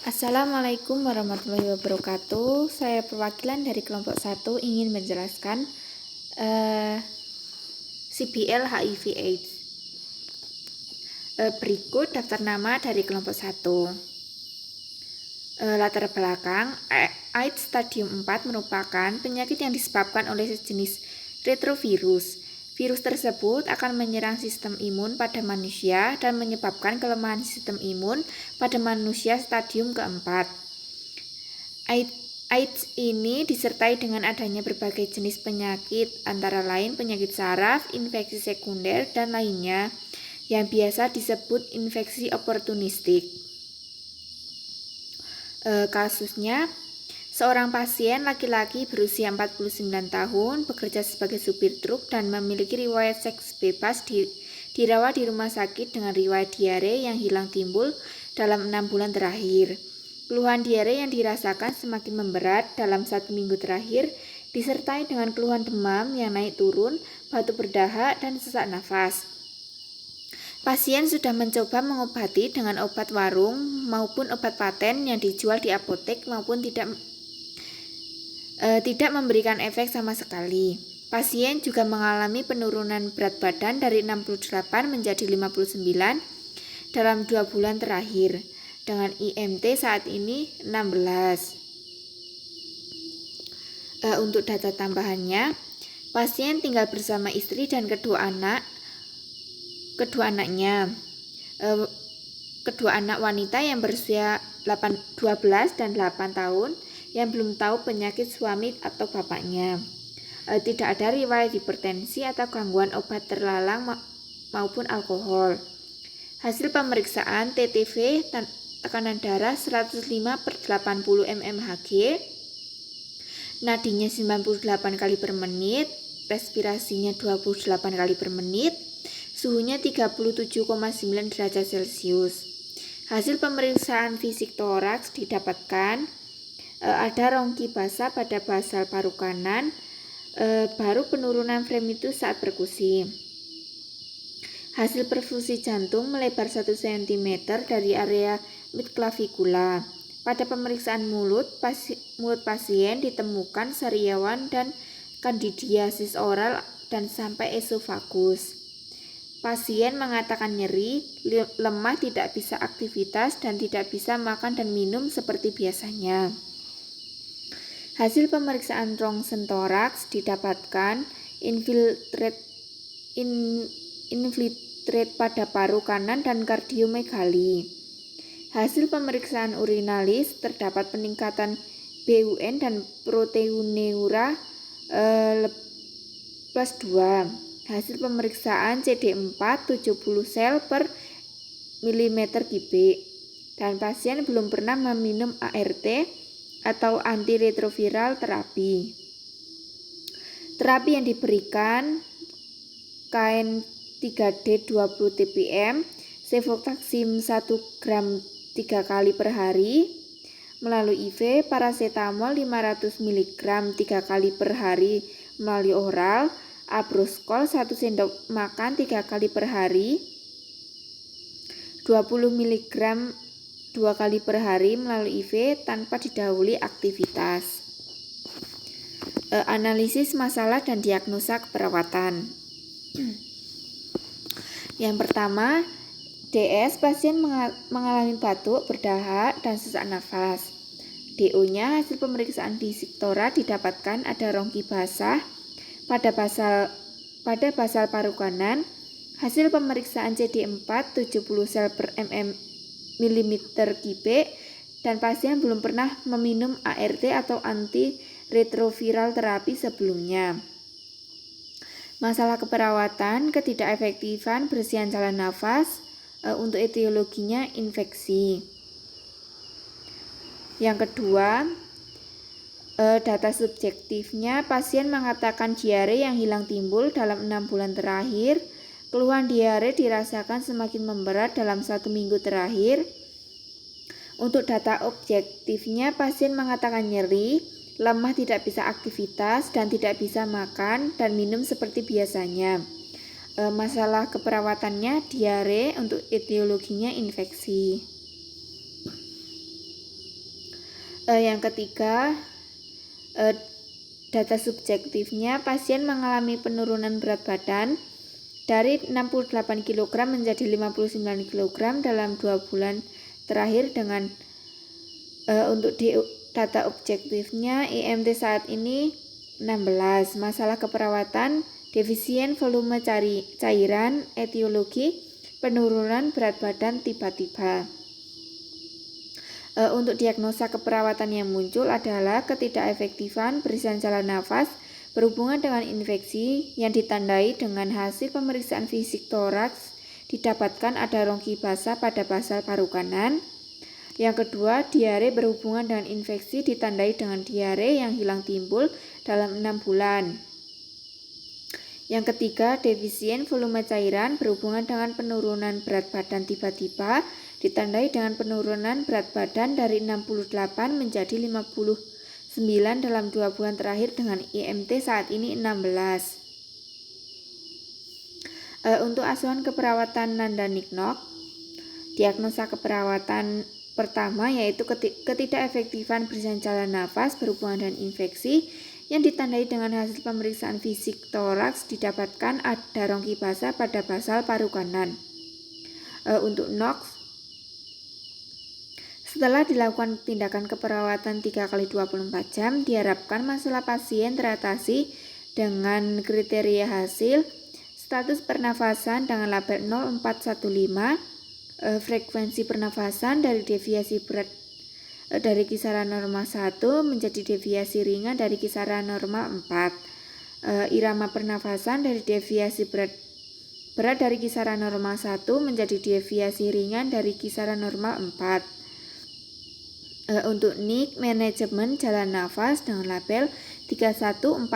Assalamualaikum warahmatullahi wabarakatuh. Saya perwakilan dari kelompok 1 ingin menjelaskan CBL HIV AIDS. Berikut daftar nama dari kelompok 1. Latar belakang, AIDS stadium 4 merupakan penyakit yang disebabkan oleh sejenis retrovirus. Virus tersebut akan menyerang sistem imun pada manusia dan menyebabkan kelemahan sistem imun pada manusia stadium keempat. AIDS ini disertai dengan adanya berbagai jenis penyakit, antara lain penyakit saraf, infeksi sekunder, dan lainnya, yang biasa disebut infeksi oportunistik. Kasusnya, seorang pasien laki-laki berusia 49 tahun bekerja sebagai supir truk dan memiliki riwayat seks bebas dirawat di rumah sakit dengan riwayat diare yang hilang timbul dalam 6 bulan terakhir. Keluhan diare yang dirasakan semakin memberat dalam 1 minggu terakhir, disertai dengan keluhan demam yang naik turun, batuk berdahak, dan sesak nafas. Pasien sudah mencoba mengobati dengan obat warung maupun obat paten yang dijual di apotek maupun tidak memberikan efek sama sekali. Pasien juga mengalami penurunan berat badan dari 68 menjadi 59 dalam 2 bulan terakhir, dengan IMT saat ini 16. Untuk data tambahannya, pasien tinggal bersama istri dan kedua anaknya. Kedua anak wanita yang berusia 12 dan 8 tahun yang belum tahu penyakit suami atau bapaknya. Tidak ada riwayat hipertensi atau gangguan obat terlarang maupun alkohol. Hasil pemeriksaan TTV tekanan darah 105/80 mmHg, nadinya 98 kali per menit, respirasinya 28 kali per menit, suhunya 37,9 derajat Celcius. Hasil pemeriksaan fisik toraks didapatkan ada rongki basah pada basal paru kanan, baru penurunan fremitus saat perkusi. Hasil perfusi jantung melebar 1 cm dari area midclavikula. Pada pemeriksaan mulut pasien ditemukan sariawan dan kandidiasis oral dan sampai esofagus. Pasien mengatakan nyeri, lemah, tidak bisa aktivitas, dan tidak bisa makan dan minum seperti biasanya. Hasil pemeriksaan rongsen toraks didapatkan infiltrate pada paru kanan dan kardiomegali. Hasil pemeriksaan urinalis terdapat peningkatan BUN dan proteinuria +2. Hasil pemeriksaan CD4 70 sel per milimeter kubik, dan pasien belum pernah meminum ART atau antiretroviral terapi. Terapi yang diberikan KN3D 20 TPM, Cefotaxime 1 gram 3 kali per hari, melalui IV, paracetamol 500 mg 3 kali per hari melalui oral, Abroskol 1 sendok makan 3 kali per hari, 20 mg 2 kali per hari melalui IV tanpa didahului aktivitas. Analisis masalah dan diagnosa keperawatan. Yang pertama, DS, pasien mengalami batuk, berdahak, dan sesak nafas. DO-nya, hasil pemeriksaan fisik tora didapatkan ada rongki basah pada basal paru kanan. Hasil pemeriksaan CD4 70 sel per milimeter kubik, dan pasien belum pernah meminum ART atau antiretroviral terapi sebelumnya. Masalah keperawatan, ketidakefektifan bersihan saluran nafas, untuk etiologinya infeksi. Yang kedua, data subjektifnya, pasien mengatakan diare yang hilang timbul dalam 6 bulan terakhir. Keluhan diare dirasakan semakin memberat dalam 1 minggu terakhir. Untuk data objektifnya, pasien mengatakan nyeri, lemah, tidak bisa aktivitas, dan tidak bisa makan dan minum seperti biasanya. Masalah keperawatannya diare, untuk etiologinya infeksi. Yang ketiga, data subjektifnya, pasien mengalami penurunan berat badan dari 68 kg menjadi 59 kg dalam 2 bulan terakhir dengan untuk data objektifnya IMT saat ini 16. Masalah keperawatan, defisien volume cairan, etiologi, penurunan berat badan tiba-tiba. Untuk diagnosa keperawatan yang muncul adalah ketidakefektifan barisan jalan nafas berhubungan dengan infeksi yang ditandai dengan hasil pemeriksaan fisik toraks didapatkan ada ronggi basah pada basal paru kanan. Yang kedua, diare berhubungan dengan infeksi ditandai dengan diare yang hilang timbul dalam 6 bulan. Yang ketiga, defisien volume cairan berhubungan dengan penurunan berat badan tiba-tiba ditandai dengan penurunan berat badan dari 68 menjadi 59 dalam 2 bulan terakhir dengan IMT saat ini 16. Untuk asuhan keperawatan Nanda Nicknock, diagnosa keperawatan pertama yaitu ketidakefektifan barisan jalan nafas berhubungan dengan infeksi yang ditandai dengan hasil pemeriksaan fisik toraks didapatkan ada ronggi basah pada basal paru kanan. Untuk NOx, setelah dilakukan tindakan keperawatan 3x24 jam, diharapkan masalah pasien teratasi dengan kriteria hasil status pernafasan dengan label 0415, frekuensi pernafasan dari deviasi berat dari kisaran normal 1 menjadi deviasi ringan dari kisaran normal 4, irama pernafasan dari deviasi berat dari kisaran normal 1 menjadi deviasi ringan dari kisaran normal 4. Untuk NIC, manajemen jalan nafas dengan label 3140,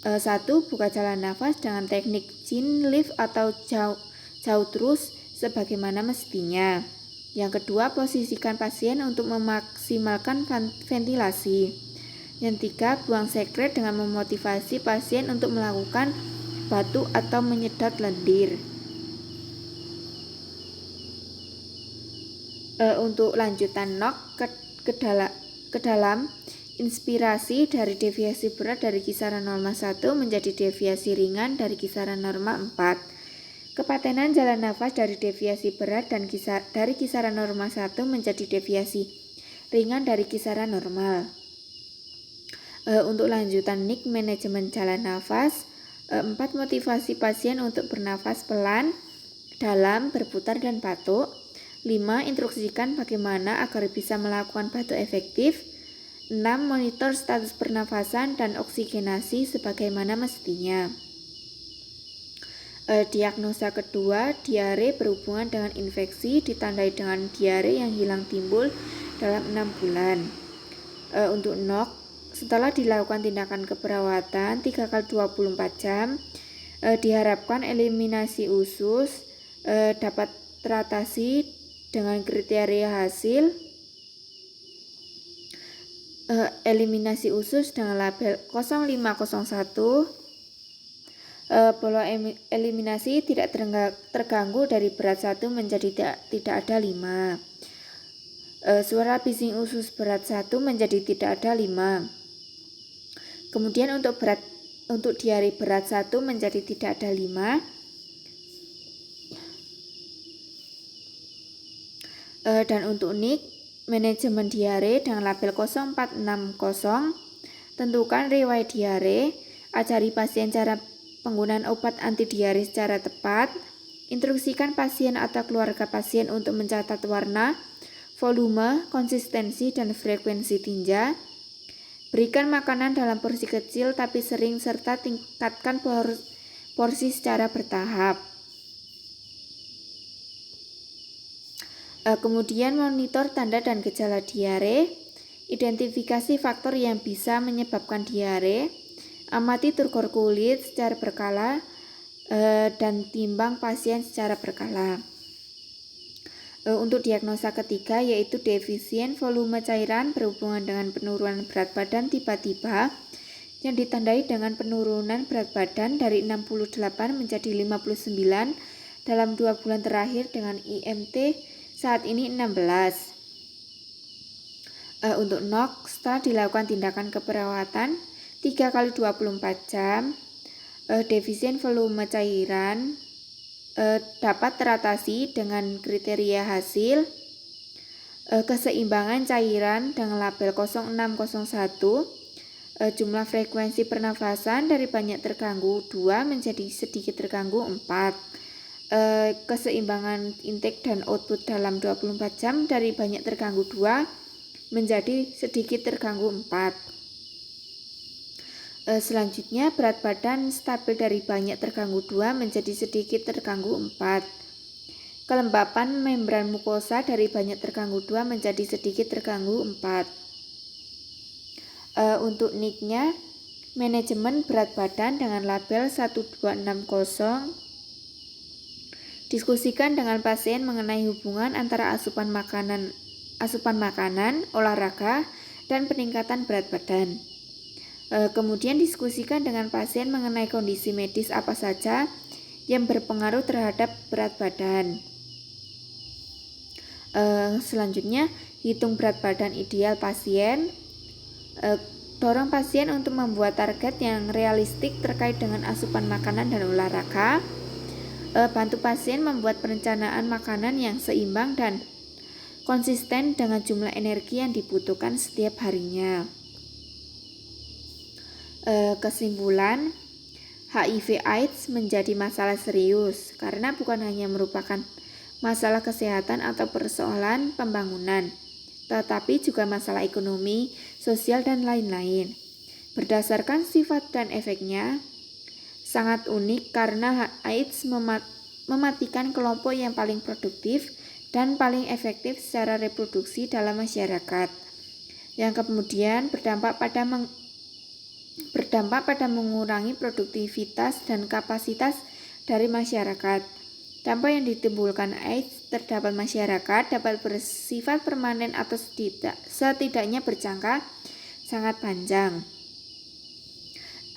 1. Buka jalan nafas dengan teknik chin lift atau jauh terus sebagaimana mestinya. Yang kedua, posisikan pasien untuk memaksimalkan ventilasi. Yang tiga, buang sekret dengan memotivasi pasien untuk melakukan batuk atau menyedot lendir. Untuk lanjutan NOx ke dalam inspirasi dari deviasi berat dari kisaran normal 1 menjadi deviasi ringan dari kisaran normal 4. Kepatenan jalan nafas dari deviasi berat dan dari kisaran normal 1 menjadi deviasi ringan dari kisaran normal. Untuk lanjutan NIC, manajemen jalan nafas. 4. Motivasi pasien untuk bernafas pelan, dalam, berputar dan batuk. 5. Instruksikan bagaimana agar bisa melakukan batuk efektif. 6. Monitor status pernafasan dan oksigenasi sebagaimana mestinya. Diagnosa kedua, diare berhubungan dengan infeksi ditandai dengan diare yang hilang timbul dalam 6 bulan. Untuk NOx, setelah dilakukan tindakan keperawatan 3x24 jam, diharapkan eliminasi usus dapat teratasi dengan kriteria hasil eliminasi usus dengan label 0501, pola eliminasi tidak terganggu dari berat 1 menjadi tidak ada 5. Suara bising usus berat 1 menjadi tidak ada 5. Kemudian untuk diare berat 1 menjadi tidak ada 5. Dan untuk NIC, manajemen diare dengan label 0460, tentukan riwayat diare, ajari pasien cara penggunaan obat anti diare secara tepat, instruksikan pasien atau keluarga pasien untuk mencatat warna, volume, konsistensi, dan frekuensi tinja. Berikan makanan dalam porsi kecil tapi sering serta tingkatkan porsi secara bertahap. Kemudian monitor tanda dan gejala diare, identifikasi faktor yang bisa menyebabkan diare, amati turgor kulit secara berkala, dan timbang pasien secara berkala. Untuk diagnosa ketiga yaitu defisien volume cairan berhubungan dengan penurunan berat badan tiba-tiba yang ditandai dengan penurunan berat badan dari 68 menjadi 59 dalam 2 bulan terakhir dengan IMT saat ini 16. Untuk NOK, setelah dilakukan tindakan keperawatan 3 kali 24 jam, defisien volume cairan dapat teratasi dengan kriteria hasil keseimbangan cairan dengan label 0601, jumlah frekuensi pernafasan dari banyak terganggu 2 menjadi sedikit terganggu 4, keseimbangan intake dan output dalam 24 jam dari banyak terganggu 2 menjadi sedikit terganggu 4. Selanjutnya berat badan stabil dari banyak terganggu 2 menjadi sedikit terganggu 4. Kelembapan membran mukosa dari banyak terganggu 2 menjadi sedikit terganggu 4. Untuk NIC-nya, manajemen berat badan dengan label 1260. Diskusikan dengan pasien mengenai hubungan antara asupan makanan, olahraga, dan peningkatan berat badan. Kemudian diskusikan dengan pasien mengenai kondisi medis apa saja yang berpengaruh terhadap berat badan. Selanjutnya, hitung berat badan ideal pasien. Dorong pasien untuk membuat target yang realistik terkait dengan asupan makanan dan olahraga. Bantu pasien membuat perencanaan makanan yang seimbang dan konsisten dengan jumlah energi yang dibutuhkan setiap harinya. Kesimpulan, HIV/AIDS menjadi masalah serius karena bukan hanya merupakan masalah kesehatan atau persoalan pembangunan, tetapi juga masalah ekonomi, sosial, dan lain-lain. Berdasarkan sifat dan efeknya, sangat unik karena AIDS mematikan kelompok yang paling produktif dan paling efektif secara reproduksi dalam masyarakat, yang kemudian berdampak pada mengurangi produktivitas dan kapasitas dari masyarakat. Dampak yang ditimbulkan AIDS terhadap masyarakat dapat bersifat permanen atau setidaknya berjangka sangat panjang.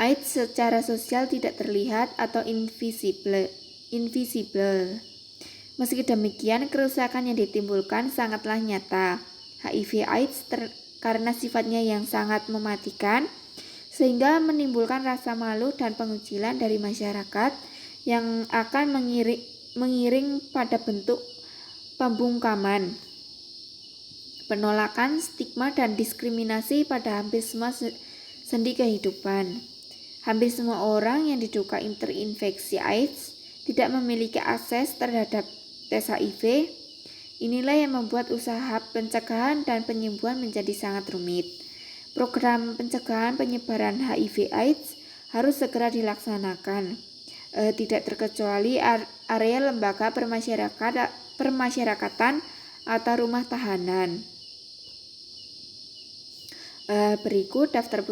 AIDS secara sosial tidak terlihat atau invisible. Meski demikian, kerusakan yang ditimbulkan sangatlah nyata. HIV/AIDS karena sifatnya yang sangat mematikan, sehingga menimbulkan rasa malu dan pengucilan dari masyarakat yang akan mengiring pada bentuk pembungkaman, penolakan, stigma, dan diskriminasi pada hampir semua sendi kehidupan. Hampir semua orang yang diduga terinfeksi AIDS tidak memiliki akses terhadap tes HIV. Inilah yang membuat usaha pencegahan dan penyembuhan menjadi sangat rumit. Program pencegahan penyebaran HIV/AIDS harus segera dilaksanakan, tidak terkecuali area lembaga permasyarakatan atau rumah tahanan. Berikut daftar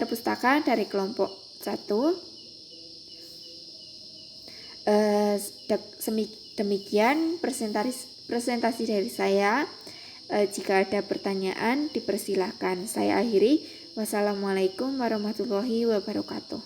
pustaka dari kelompok 1. Demikian presentasi dari saya. Jika ada pertanyaan, dipersilahkan. Saya akhiri. Wassalamualaikum warahmatullahi wabarakatuh.